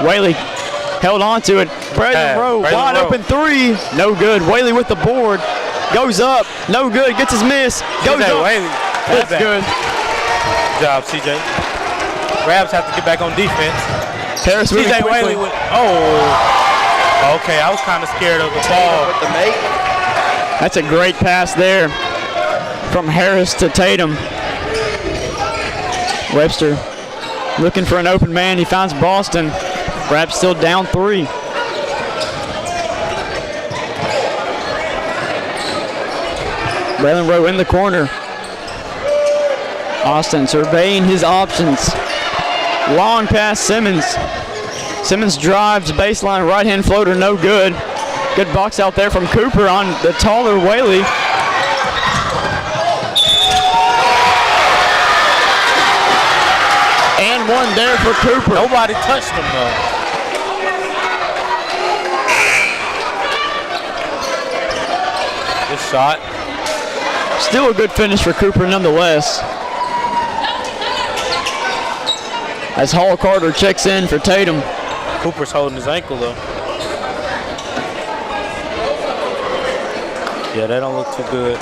Whaley held on to it. Braden Rowe, wide open 3. No good. Whaley with the board. Goes up. No good. Gets his miss. Goes up. Whaley. That's good. Good job, CJ. Rabs have to get back on defense. Harris moving CJ quickly. Whaley with, okay, I was kind of scared of the ball. That's a great pass there from Harris to Tatum. Webster looking for an open man. He finds Boston. Rabs still down 3. Braylon Rowe in the corner. Austin surveying his options. Long pass Simmons. Simmons drives baseline right-hand floater, no good. Good box out there from Cooper on the taller Whaley. And one there for Cooper. Nobody touched him though. Good shot. Still a good finish for Cooper nonetheless. As Hall Carter checks in for Tatum. Cooper's holding his ankle though. Yeah, that don't look too good.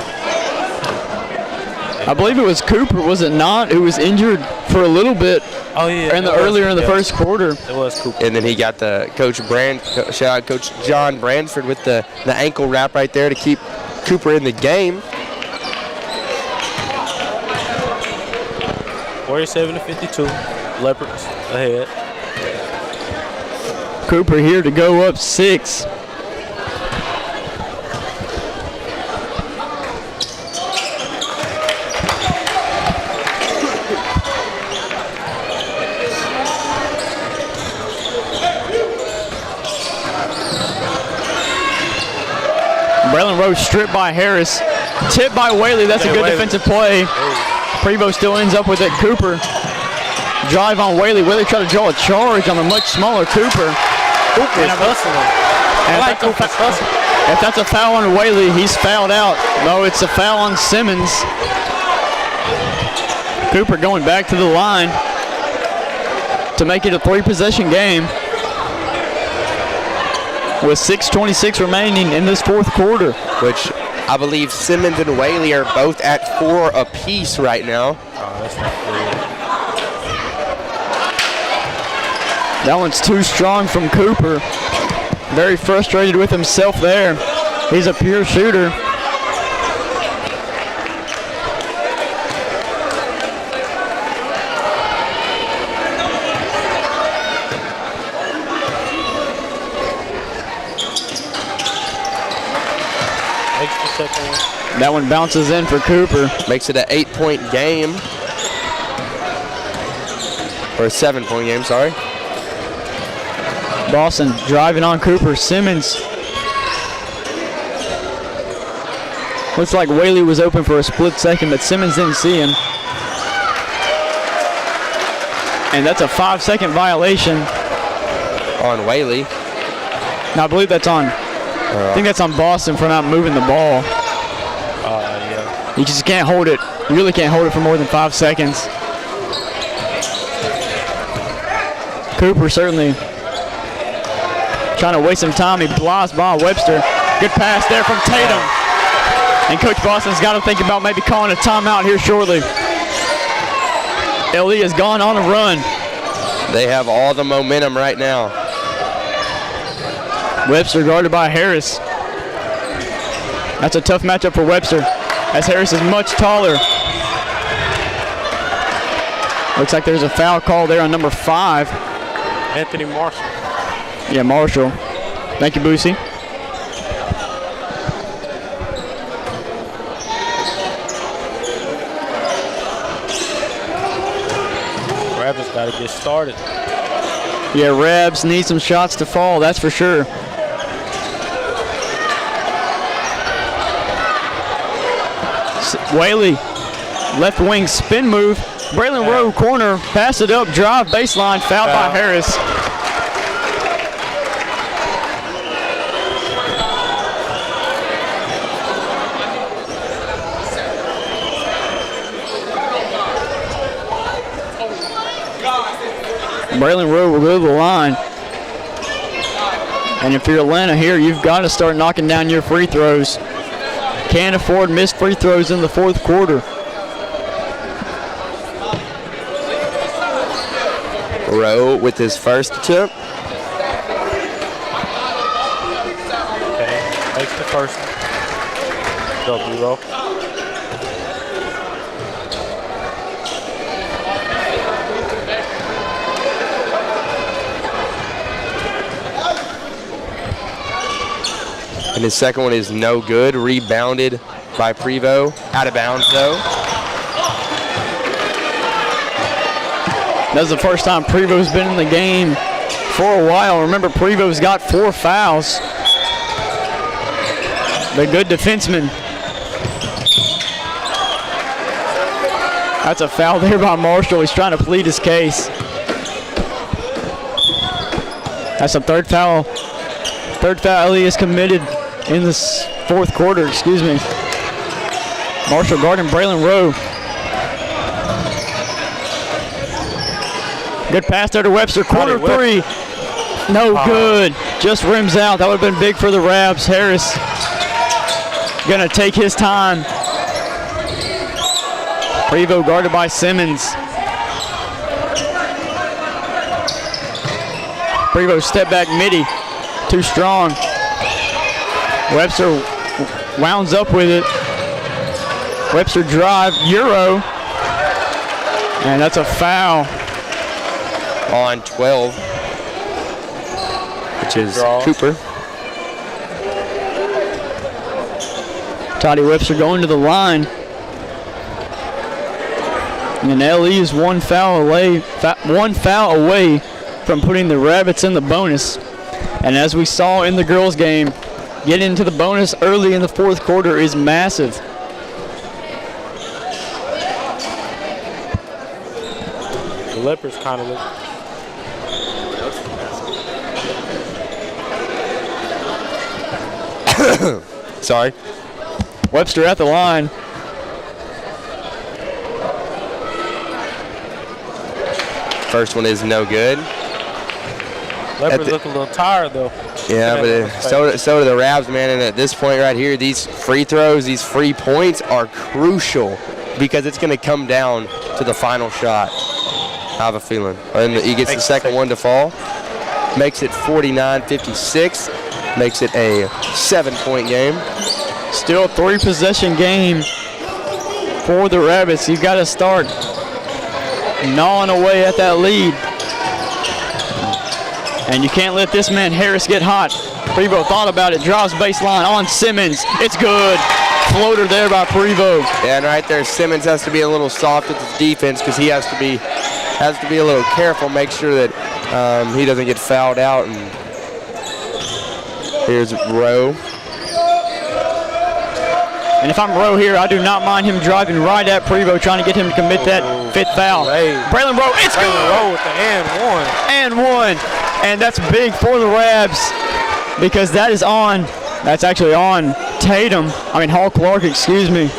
I believe it was Cooper, was it not, who was injured for a little bit earlier in the first quarter. It was Cooper. And then he got the Coach John Branford with the ankle wrap right there to keep Cooper in the game. 47-52. Leopards ahead. Cooper here to go up 6. Braylon Rowe stripped by Harris. Tipped by Whaley. That's a good defensive play. Prevost still ends up with it. Cooper. Drive on Whaley. Whaley tried to draw a charge on the much smaller Cooper. Cooper's hustling. I like Cooper's hustling. If that's a foul on Whaley, he's fouled out. No, it's a foul on Simmons. Cooper going back to the line to make it a 3-possession game with 6:26 remaining in this fourth quarter. Which I believe Simmons and Whaley are both at 4 apiece right now. Oh, that's not good. That one's too strong from Cooper. Very frustrated with himself there. He's a pure shooter. That one bounces in for Cooper. Makes it an 8-point game. Or a 7-point game, sorry. Boston driving on Cooper. Simmons. Looks like Whaley was open for a split second, but Simmons didn't see him. And that's a 5-second violation. On Whaley. No, I believe that's on. I think that's on Boston for not moving the ball. You just can't hold it. You really can't hold it for more than 5 seconds. Cooper certainly trying to waste some time. He blasts by Webster. Good pass there from Tatum. And Coach Boston's got to think about maybe calling a timeout here shortly. LE has gone on a run. They have all the momentum right now. Webster guarded by Harris. That's a tough matchup for Webster, as Harris is much taller. Looks like there's a foul call there on number 5. Anthony Marshall. Yeah, Marshall. Thank you, Boosie. Rabs got to get started. Yeah, Rabs need some shots to fall, that's for sure. Whaley, left wing spin move. Braylon Rowe corner, pass it up, drive baseline, fouled by Harris. Braylon Rowe will go to the line. And if you're Atlanta here, you've got to start knocking down your free throws. Can't afford missed free throws in the fourth quarter. Rowe with his first attempt. Okay, makes the first one. W roll. And his second one is no good. Rebounded by Prevost. Out of bounds though. That's the first time Prevost's been in the game for a while. Remember, Prevost's got 4 fouls. The good defenseman. That's a foul there by Marshall. He's trying to plead his case. That's a third foul. Third foul LE is committed in this fourth quarter, excuse me. Marshall guarding Braylon Rowe. Good pass there to Webster, corner 3. No good, just rims out. That would have been big for the Rabs. Harris gonna take his time. Prevost guarded by Simmons. Prevost step back midi, too strong. Webster wounds up with it. Webster drive, Euro, and that's a foul. On 12, which is Cooper. Toddy Webster going to the line. And LE is one foul away from putting the Rabbits in the bonus. And as we saw in the girls' game, getting into the bonus early in the fourth quarter is massive. The Leopards kind of look. Sorry. Webster at the line. First one is no good. Leopards look a little tired though. Yeah, but so do the Rabs, man. And at this point right here, these free throws, these free points are crucial because it's going to come down to the final shot. I have a feeling. And he gets the second one to fall. Makes it 49-56. Makes it a 7-point game. Still a 3-possession game for the Rabbits. You've got to start gnawing away at that lead. And you can't let this man Harris get hot. Prevost thought about it, drives baseline on Simmons. It's good. Floater there by Prevost. Yeah, and right there, Simmons has to be a little soft with his defense because he has to be a little careful, make sure that he doesn't get fouled out. And here's Rowe. And if I'm Rowe here, I do not mind him driving right at Prevost, trying to get him to commit that 5th foul. Braylon Rowe, it's good. Rowe with the and one. And that's big for the Rabs because that's actually on Hall Clark, excuse me.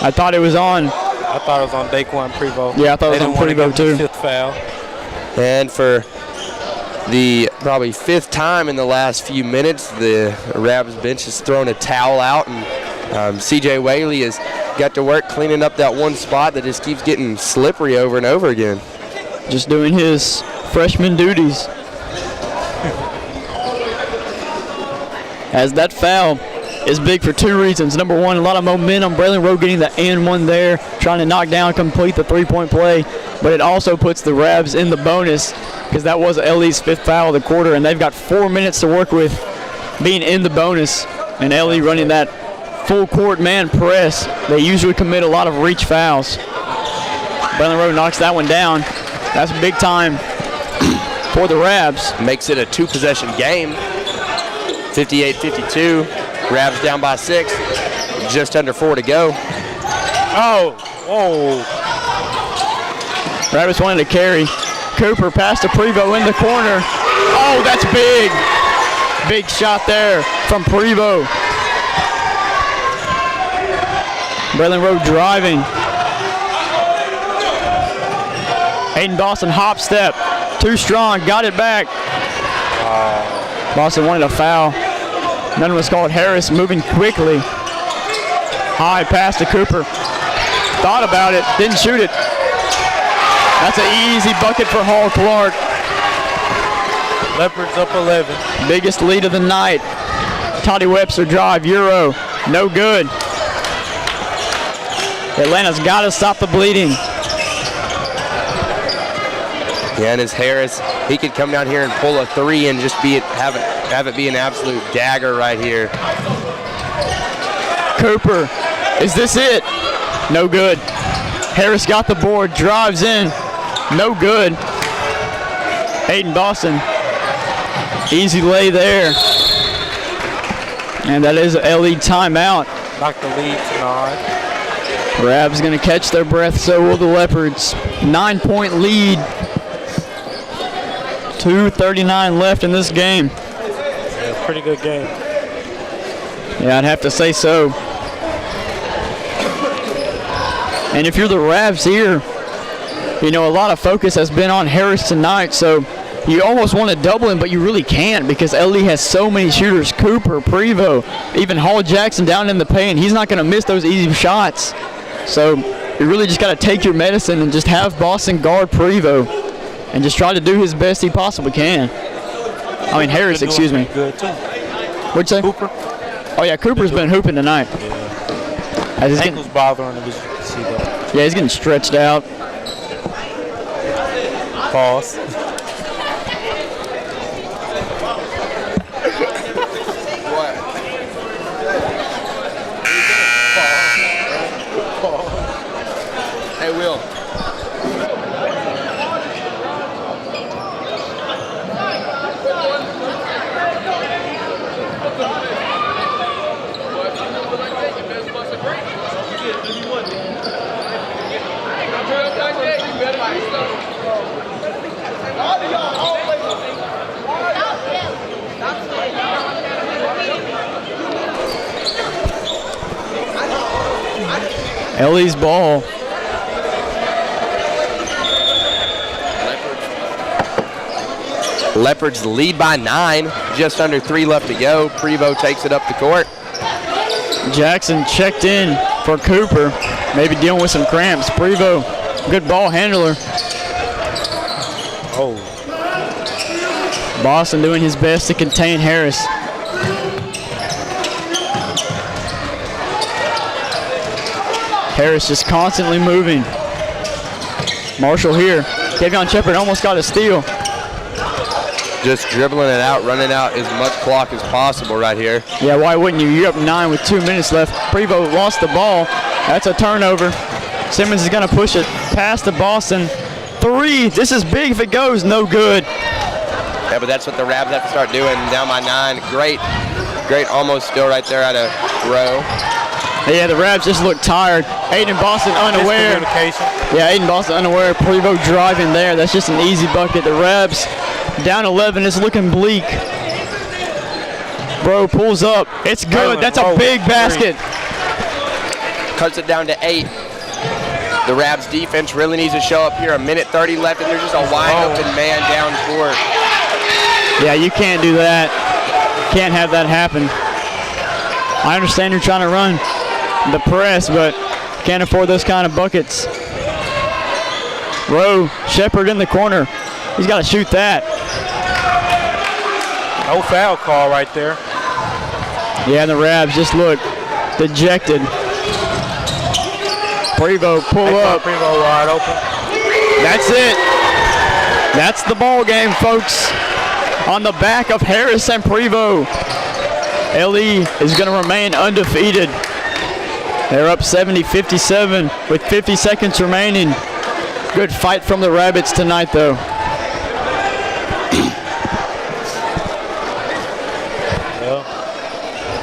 I thought it was on. I thought it was on Daquan Prevost. Yeah, I thought it was on Prevost too. Fifth foul. And for the probably 5th time in the last few minutes, the Rabs bench has thrown a towel out, and CJ Whaley has got to work cleaning up that one spot that just keeps getting slippery over and over again. Just doing his freshman duties. As that foul is big for 2 reasons. Number one, a lot of momentum. Braylon Rowe getting the and one there, trying to knock down, complete the 3-point play. But it also puts the Rabs in the bonus because that was LE's 5th foul of the quarter, and they've got 4 minutes to work with being in the bonus. And LE running that full court man press. They usually commit a lot of reach fouls. Braylon Rowe knocks that one down. That's big time for the Rabs. Makes it a 2-possession game. 58-52. Rabs down by 6. Just under 4 to go. Oh, whoa. Rabs wanted to carry. Cooper pass to Prevost in the corner. Oh, that's big. Big shot there from Prevost. Braylon Rowe driving. Aiden Boston hop step. Too strong. Got it back. Boston wanted a foul. None was called. Harris moving quickly. High pass to Cooper. Thought about it. Didn't shoot it. That's an easy bucket for Hall Clark. Leopards up 11. Biggest lead of the night. Toddy Webster drive. Euro. No good. Atlanta's got to stop the bleeding. Yeah, and as Harris, he could come down here and pull a 3 and just have it be an absolute dagger right here. Cooper, is this it? No good. Harris got the board, drives in, no good. Aiden Boston, easy lay there. And that is a LE timeout. Knock the lead tonight. Rabs gonna catch their breath, so will the Leopards. 9-point lead. 2:39 left in this game. Yeah, pretty good game. Yeah, I'd have to say so. And if you're the Rabs here, you know, a lot of focus has been on Harris tonight, so you almost want to double him, but you really can't because LE has so many shooters. Cooper, Prevost, even Hall Jackson down in the paint. He's not going to miss those easy shots. So you really just got to take your medicine and just have Boston guard Prevost and just try to do his best he possibly can. I mean, Harris, excuse me. Good too. What'd you say? Cooper. Oh, yeah, Cooper's been hooping tonight. Yeah. Ankle's bothering him. See that. Yeah, he's getting stretched out. Pause. Hey, Will. LE's ball. Leopards lead by 9. Just under 3 left to go. Prevost takes it up the court. Jackson checked in for Cooper. Maybe dealing with some cramps. Prevost, good ball handler. Oh. Boston doing his best to contain Harris. Harris just constantly moving. Marshall here. Kevion Shepard almost got a steal. Just dribbling it out, running out as much clock as possible right here. Yeah, why wouldn't you? You're up 9 with 2 minutes left. Prevost lost the ball. That's a turnover. Simmons is going to push it past the Boston. 3. This is big if it goes. No good. Yeah, but that's what the Rabs have to start doing. Down by 9. Great almost still right there at a row. Yeah, the Rabs just look tired. Aiden Boston unaware. Yeah, Aiden Boston unaware. Prevost driving there. That's just an easy bucket. The Rabs down 11. It's looking bleak. Bro pulls up. It's good. That's a big basket. cuts it down to 8. The Rabs defense really needs to show up here. 1:30 left, and there's just a wide open man down court. Yeah, you can't do that. Can't have that happen. I understand you're trying to run the press, but can't afford those kind of buckets. Rowe, Shepard in the corner. He's got to shoot that. No foul call right there. Yeah, and the Rabs just look dejected. Prevost pull up. Prevost wide open. That's it. That's the ball game, folks. On the back of Harris and Prevost. LE is going to remain undefeated. They're up 70-57 with 50 seconds remaining. Good fight from the Rabbits tonight, though. Well,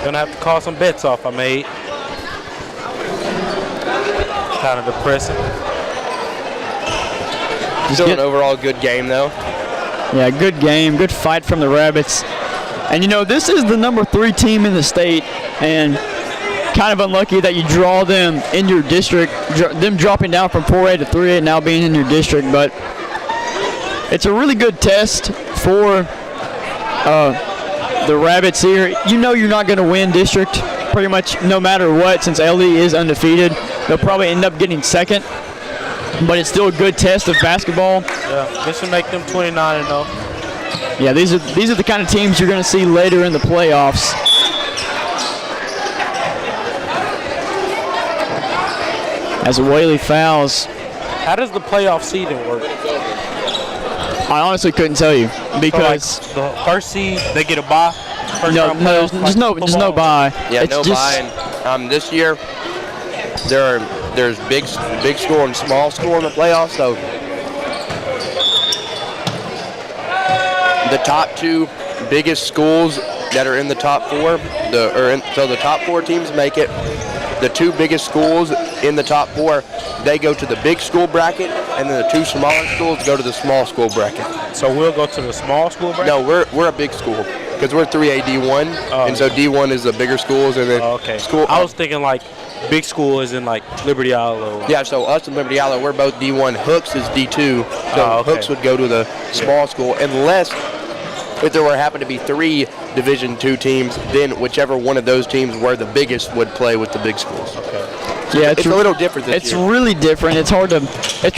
gonna have to call some bets off I made. Kind of depressing. Still an overall good game, though. Yeah, good game, good fight from the Rabbits. And you know, this is the number 3 team in the state, and kind of unlucky that you draw them in your district, them dropping down from 4A to 3A now being in your district, but it's a really good test for the Rabbits here. You know you're not going to win district pretty much no matter what, since LE is undefeated. They'll probably end up getting second, but it's still a good test of basketball. Yeah, this should make them 29-0. Yeah, these are the kind of teams you're going to see later in the playoffs. As Whaley fouls. How does the playoff seeding work? I honestly couldn't tell you because so like the first seed they get a bye. No, just no bye. Yeah, it's no bye. And this year there's big school and small school in the playoffs. So the top 2 biggest schools that are in the top 4, so the top 4 teams make it. The 2 biggest schools in the top 4, they go to the big school bracket, and then the 2 smaller schools go to the small school bracket. So we'll go to the small school bracket? No, we're a big school because we're 3A D1, and so D1 is the bigger schools, and then school. I was thinking like big school is in like Liberty Eylau. Yeah, so us and Liberty Eylau, we're both D1. Hooks is D2, so Hooks would go to the small school unless if there were happen to be 3 Division II teams, then whichever one of those teams were the biggest would play with the big schools. Okay. Yeah, it's a little different this It's year. really different. It's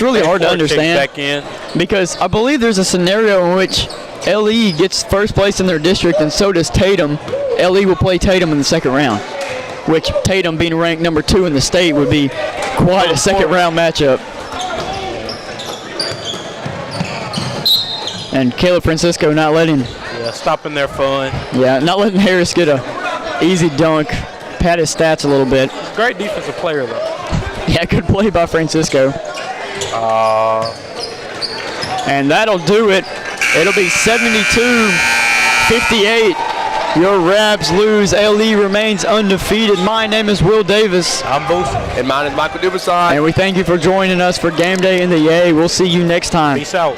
really hard to understand back in. because I believe there's a scenario in which LE gets first place in their district and so does Tatum. LE will play Tatum in the second round, which Tatum being ranked number 2 in the state would be quite a second round matchup. And Caleb Francisco not letting stopping their fun. Yeah, not letting Harris get a easy dunk, pad his stats a little bit. Great defensive player though. Yeah, good play by Francisco. And that'll do it. It'll be 72-58. Your Rabs lose. LE remains undefeated. My name is Will Davis. I'm Boosie. And mine is Michael Dubuisson. And we thank you for joining us for Game Day in the Yay. We'll see you next time. Peace out.